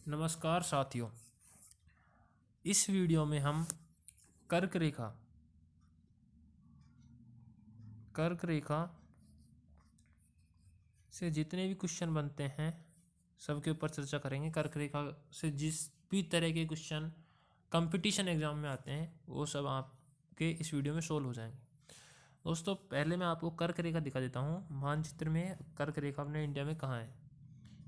नमस्कार साथियों। इस वीडियो में हम कर्क रेखा से जितने भी क्वेश्चन बनते हैं सबके ऊपर चर्चा करेंगे। कर्क रेखा से जिस भी तरह के क्वेश्चन कंपटीशन एग्जाम में आते हैं वो सब आपके इस वीडियो में सोल्व हो जाएंगे। दोस्तों, पहले मैं आपको कर्क रेखा दिखा देता हूँ। मानचित्र में कर्क रेखा अपने इंडिया में कहाँ है।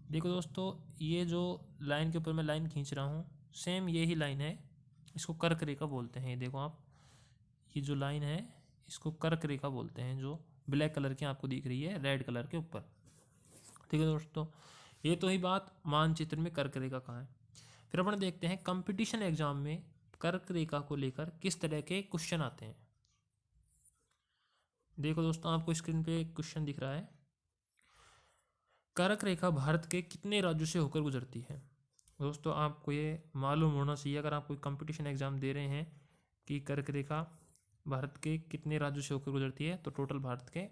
देखो दोस्तों, ये जो लाइन के ऊपर मैं लाइन खींच रहा हूँ सेम यही लाइन है, इसको कर्क रेखा बोलते हैं। ये देखो आप, ये जो लाइन है इसको कर्क रेखा बोलते हैं, जो ब्लैक कलर की आपको दिख रही है रेड कलर के ऊपर। ठीक है दोस्तों, ये तो ही बात मानचित्र में कर्क रेखा कहाँ है। फिर अपन देखते हैं कंपटीशन एग्जाम में कर्क रेखा को लेकर किस तरह के क्वेश्चन आते हैं। देखो दोस्तों, आपको स्क्रीन पे क्वेश्चन दिख रहा है, कर्क रेखा भारत के कितने राज्यों से होकर गुजरती है। दोस्तों, आपको ये मालूम होना चाहिए अगर आप कोई कंपटीशन एग्जाम दे रहे हैं कि कर्क रेखा भारत के कितने राज्यों से होकर गुजरती है, तो टोटल भारत के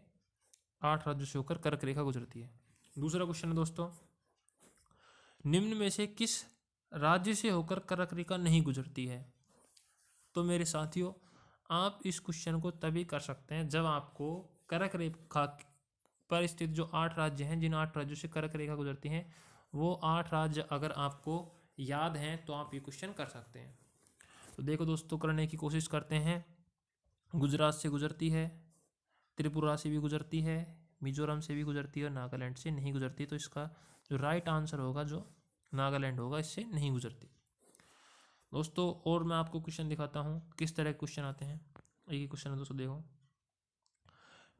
8 राज्यों से होकर कर्क रेखा गुजरती है। दूसरा क्वेश्चन है दोस्तों, निम्न में से किस राज्य से होकर कर्क रेखा नहीं गुजरती है। तो मेरे साथियों, आप इस क्वेश्चन को तभी कर सकते हैं जब आपको कर्क रेखा पर स्थित जो 8 राज्य हैं, जिन 8 राज्यों से कर्क रेखा गुजरती हैं, वो 8 राज्य अगर आपको याद हैं तो आप ये क्वेश्चन कर सकते हैं। तो देखो दोस्तों, करने की कोशिश करते हैं। गुजरात से गुजरती है, त्रिपुरा से भी गुजरती है, मिजोरम से भी गुजरती है और नागालैंड से नहीं गुजरती। तो इसका जो राइट आंसर होगा जो नागालैंड होगा, इससे नहीं गुजरती। दोस्तों, और मैं आपको क्वेश्चन दिखाता हूँ किस तरह के क्वेश्चन आते हैं। एक ही क्वेश्चन है दोस्तों, देखो,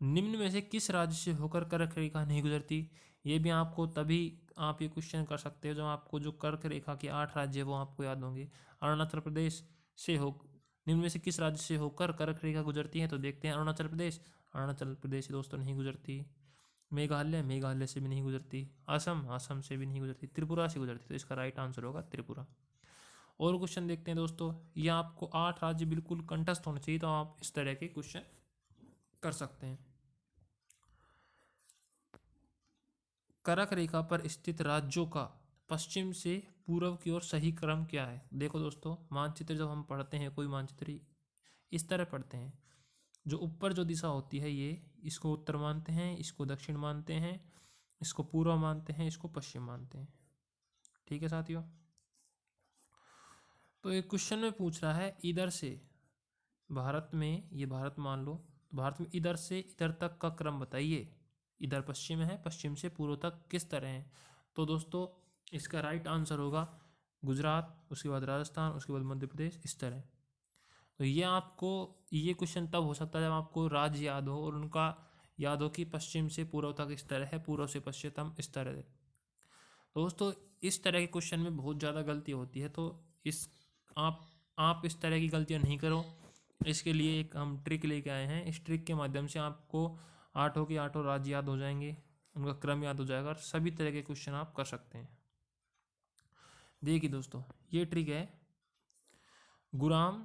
निम्न में से किस राज्य से होकर कर्क रेखा नहीं गुजरती। ये भी आपको तभी आप ये क्वेश्चन कर सकते हो जब आपको जो कर्क रेखा के 8 राज्य वो आपको याद होंगे। अरुणाचल प्रदेश से हो, निम्न में से किस राज्य से होकर कर्क रेखा गुजरती है, तो देखते हैं। अरुणाचल प्रदेश से दोस्तों नहीं गुजरती। मेघालय से भी नहीं गुजरती। असम से भी नहीं गुजरती। त्रिपुरा से गुजरती। तो इसका राइट आंसर होगा त्रिपुरा। और क्वेश्चन देखते हैं दोस्तों, ये आपको 8 राज्य बिल्कुल कंठस्थ होने चाहिए, तो आप इस तरह के क्वेश्चन कर सकते हैं। कर्क रेखा पर स्थित राज्यों का पश्चिम से पूर्व की ओर सही क्रम क्या है। देखो दोस्तों, मानचित्र जब हम पढ़ते हैं, कोई मानचित्र इस तरह पढ़ते हैं, जो ऊपर जो दिशा होती है ये, इसको उत्तर मानते हैं, इसको दक्षिण मानते हैं, इसको पूर्व मानते हैं, इसको पश्चिम मानते हैं। ठीक है साथियों, तो एक क्वेश्चन में पूछ रहा है, इधर से भारत में, ये भारत मान लो, तो भारत में इधर से इधर तक का क्रम बताइए। इधर पश्चिम है, पश्चिम से पूर्व तक किस तरह है। तो दोस्तों, इसका राइट आंसर होगा गुजरात, उसके बाद राजस्थान, उसके बाद मध्य प्रदेश, इस तरह। तो ये आपको ये क्वेश्चन तब हो सकता है जब आपको राज्य याद हो और उनका याद हो कि पश्चिम से पूर्व तक इस तरह है, पूर्व से पश्चिम इस तरह है। दोस्तों, इस तरह के क्वेश्चन में बहुत ज़्यादा गलती होती है, तो इस आप इस तरह की गलतियाँ नहीं करो। इसके लिए एक हम ट्रिक लेके आए हैं। इस ट्रिक के माध्यम से आपको 8 के 8 राज्य याद हो जाएंगे, उनका क्रम याद हो जाएगा और सभी तरह के क्वेश्चन आप कर सकते हैं। देखिए दोस्तों, ये ट्रिक है, गुराम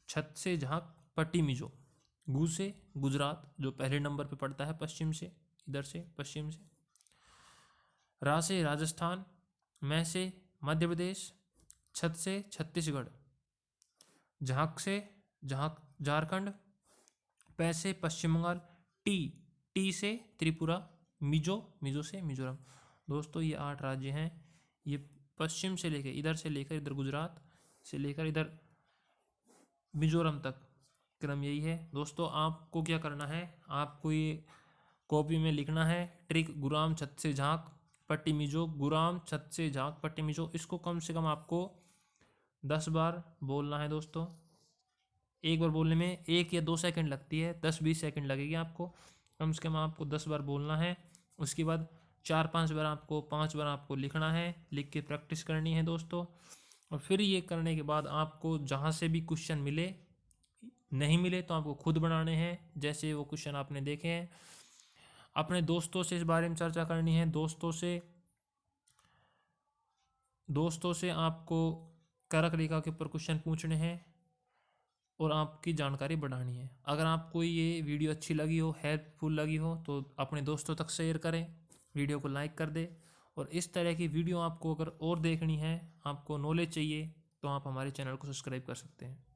छत से झांक पट्टी मिजो। गु से गुजरात, जो पहले नंबर पे पड़ता है पश्चिम से, इधर से पश्चिम से। रा से राजस्थान, मैं से मध्य प्रदेश, छत से छत्तीसगढ़, झांक से झारखंड, पै से पश्चिम बंगाल, टी से त्रिपुरा, मिजो से मिजोरम। दोस्तों, ये 8 राज्य हैं। ये पश्चिम से लेकर इधर गुजरात से लेकर इधर मिजोरम तक क्रम यही है। दोस्तों, आपको क्या करना है, आपको ये कॉपी में लिखना है, ट्रिक गुराम छत से झांक पट्टी मिजो, गुराम छत से झांक पट्टी मिजो। इसको कम से कम आपको 10 बार बोलना है दोस्तों। एक बार बोलने में 1 या 2 सेकंड लगती है, 10-20 सेकंड लगेगी आपको। कम से कम आपको 10 बार बोलना है। उसके बाद 4-5 बार आपको 5 बार आपको लिखना है, लिख के प्रैक्टिस करनी है दोस्तों। और फिर ये करने के बाद आपको जहाँ से भी क्वेश्चन मिले, नहीं मिले तो आपको खुद बनाने हैं, जैसे वो क्वेश्चन आपने देखे हैं। अपने दोस्तों से इस बारे में चर्चा करनी है, दोस्तों से आपको कर्क रेखा के ऊपर क्वेश्चन पूछने हैं और आपकी जानकारी बढ़ानी है। अगर आपको ये वीडियो अच्छी लगी हो, हेल्पफुल लगी हो, तो अपने दोस्तों तक शेयर करें, वीडियो को लाइक कर दें और इस तरह की वीडियो आपको अगर और देखनी है, आपको नॉलेज चाहिए, तो आप हमारे चैनल को सब्सक्राइब कर सकते हैं।